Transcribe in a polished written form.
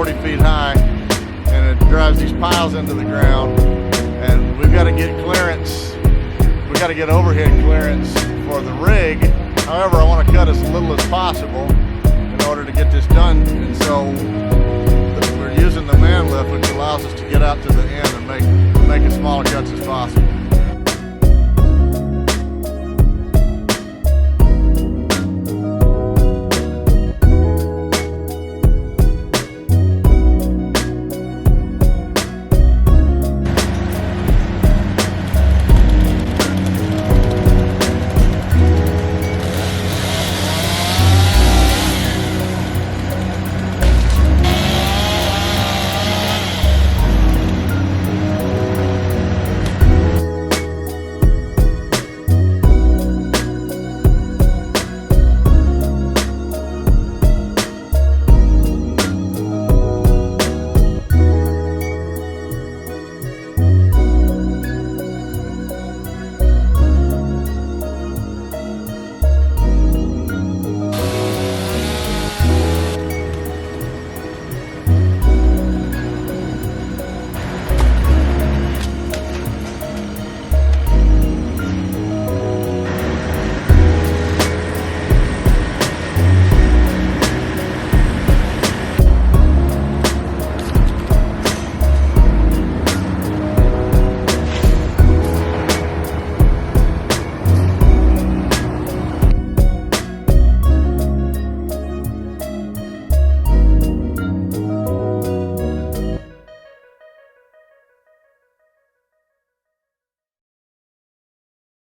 40 feet high, and it drives these piles into the ground, and we've got to get clearance. We've got to get overhead clearance for the rig. However, I want to cut as little as possible in order to get this done, and so we're using the man lift, which allows us to get out to the end and make as small cuts as possible.